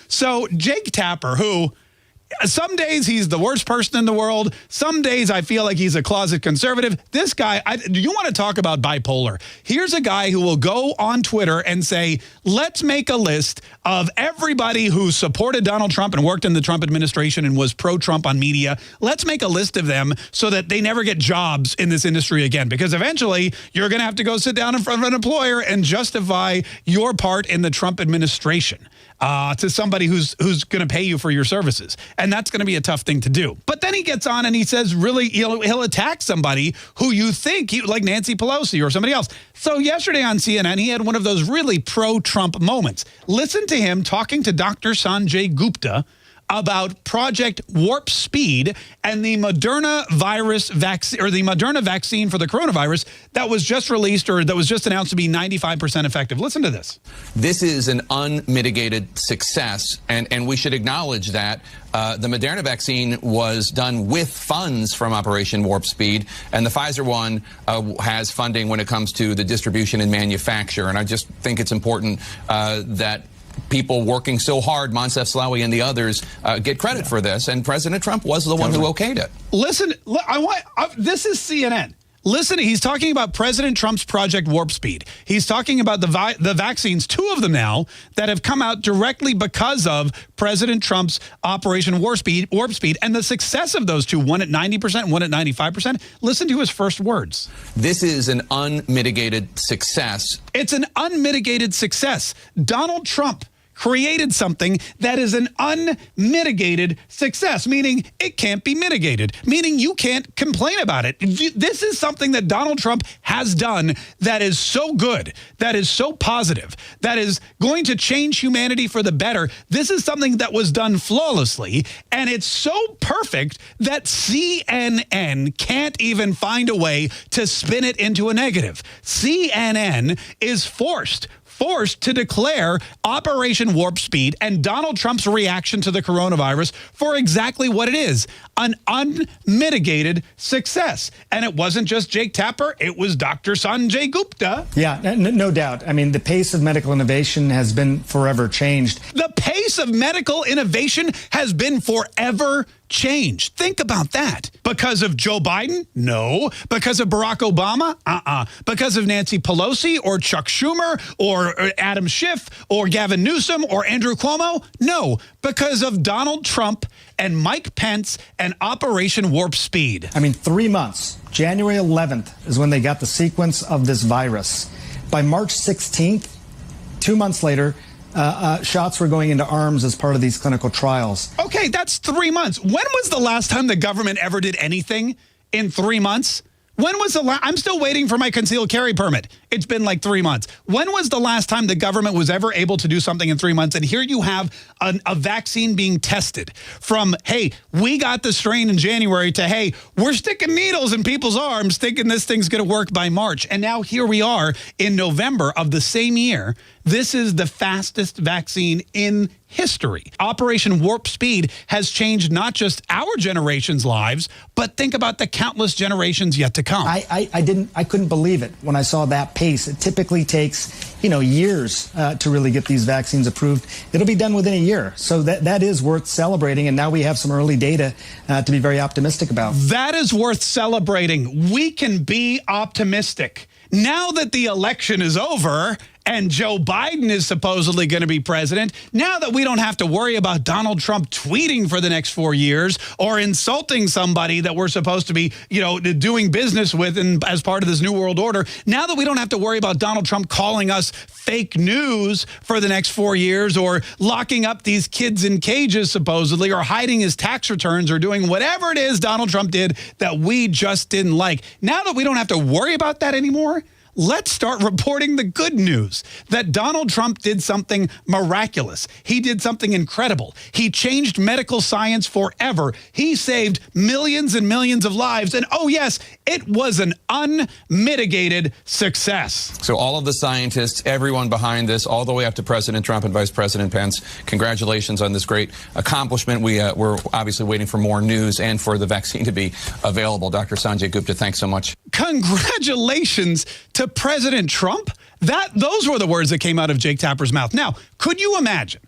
So Jake Tapper, who some days he's the worst person in the world. Some days I feel like he's a closet conservative. This guy, do you want to talk about bipolar? Here's a guy who will go on Twitter and say, let's make a list of everybody who supported Donald Trump and worked in the Trump administration and was pro-Trump on media. Let's make a list of them so that they never get jobs in this industry again, because eventually you're going to have to go sit down in front of an employer and justify your part in the Trump administration to somebody who's going to pay you for your services. And that's going to be a tough thing to do. But then he gets on and he says, really, he'll attack somebody who you think, like Nancy Pelosi or somebody else. So yesterday on CNN, he had one of those really pro-Trump moments. Listen to him talking to Dr. Sanjay Gupta about Project Warp Speed and the Moderna virus vaccine, or the Moderna vaccine for the coronavirus that was just released, or that was just announced to be 95% effective. Listen to this. This is an unmitigated success, and we should acknowledge that. The Moderna vaccine was done with funds from Operation Warp Speed, and the Pfizer one has funding when it comes to the distribution and manufacture. And I just think it's important that people working so hard, Moncef Slaoui and the others, get credit for this. And President Trump was the one who okayed it. Listen, this is CNN. Listen, he's talking about President Trump's Project Warp Speed. He's talking about the vaccines, 2 of them now, that have come out directly because of President Trump's Operation Warp Speed, and the success of those 2, one at 90%, one at 95%. Listen to his first words. This is an unmitigated success. It's an unmitigated success. Donald Trump created something that is an unmitigated success, meaning it can't be mitigated, meaning you can't complain about it. This is something that Donald Trump has done that is so good, that is so positive, that is going to change humanity for the better. This is something that was done flawlessly, and it's so perfect that CNN can't even find a way to spin it into a negative. CNN is forced to declare Operation Warp Speed and Donald Trump's reaction to the coronavirus for exactly what it is, an unmitigated success. And it wasn't just Jake Tapper, it was Dr. Sanjay Gupta. Yeah, no doubt. I mean, the pace of medical innovation has been forever changed. The pace of medical innovation has been forever changed. Think about that. Because of Joe Biden? No. Because of Barack Obama? Because of Nancy Pelosi or Chuck Schumer or Adam Schiff or Gavin Newsom or Andrew Cuomo? No. Because of Donald Trump and Mike Pence and Operation Warp Speed. I mean, 3 months. January 11th is when they got the sequence of this virus. By March 16th, 2 months later, shots were going into arms as part of these clinical trials. Okay, that's 3 months. When was the last time the government ever did anything in 3 months? When was the last? I'm still waiting for my concealed carry permit. It's been like 3 months. When was the last time the government was ever able to do something in 3 months? And here you have a vaccine being tested from, hey, we got the strain in January, to, hey, we're sticking needles in people's arms thinking this thing's going to work by March. And now here we are in November of the same year. This is the fastest vaccine in history. Operation Warp Speed has changed not just our generation's lives, but think about the countless generations yet to come. I couldn't believe it when I saw that pace. It typically takes, years to really get these vaccines approved. It'll be done within a year. So that is worth celebrating. And now we have some early data to be very optimistic about. That is worth celebrating. We can be optimistic. Now that the election is over and Joe Biden is supposedly going to be president, now that we don't have to worry about Donald Trump tweeting for the next 4 years or insulting somebody that we're supposed to be, doing business with as part of this new world order, now that we don't have to worry about Donald Trump calling us fake news for the next 4 years, or locking up these kids in cages supposedly, or hiding his tax returns, or doing whatever it is Donald Trump did that we just didn't like. Now that we don't have to worry about that anymore, let's start reporting the good news that Donald Trump did something miraculous. He did something incredible. He changed medical science forever. He saved millions and millions of lives. And oh, yes, it was an unmitigated success. So all of the scientists, everyone behind this, all the way up to President Trump and Vice President Pence, congratulations on this great accomplishment. We're obviously waiting for more news and for the vaccine to be available. Dr. Sanjay Gupta, thanks so much. Congratulations to President Trump. Those were the words that came out of Jake Tapper's mouth. Now, could you imagine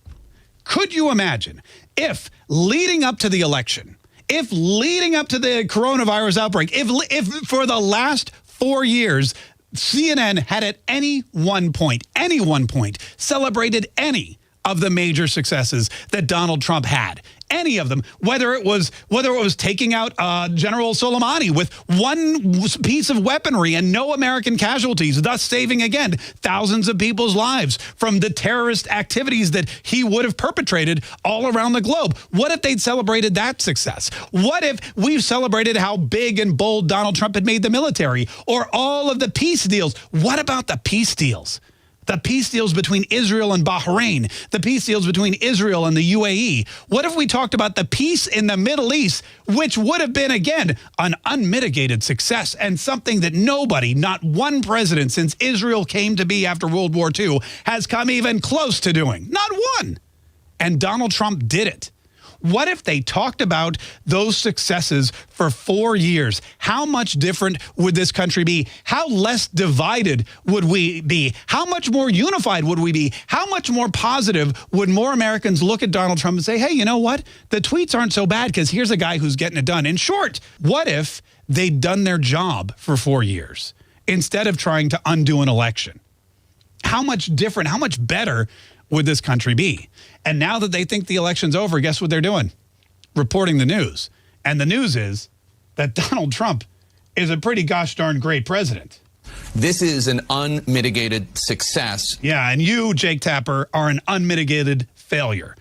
Could you imagine if leading up to the election, if leading up to the coronavirus outbreak, if for the last 4 years, CNN had at any one point, celebrated any of the major successes that Donald Trump had? Any of them, whether it was taking out General Soleimani with one piece of weaponry and no American casualties, thus saving, again, thousands of people's lives from the terrorist activities that he would have perpetrated all around the globe. What if they'd celebrated that success? What if we've celebrated how big and bold Donald Trump had made the military, or all of the peace deals? What about the peace deals? The peace deals between Israel and Bahrain, the peace deals between Israel and the UAE. What if we talked about the peace in the Middle East, which would have been, again, an unmitigated success and something that nobody, not one president since Israel came to be after World War II, has come even close to doing? Not one. And Donald Trump did it. What if they talked about those successes for 4 years? How much different would this country be? How less divided would we be? How much more unified would we be? How much more positive would more Americans look at Donald Trump and say, hey, you know what? The tweets aren't so bad because here's a guy who's getting it done. In short, what if they'd done their job for 4 years instead of trying to undo an election? How much different, how much better would this country be? And now that they think the election's over, guess what they're doing? Reporting the news. And the news is that Donald Trump is a pretty gosh darn great president. This is an unmitigated success. Yeah, and you, Jake Tapper, are an unmitigated failure.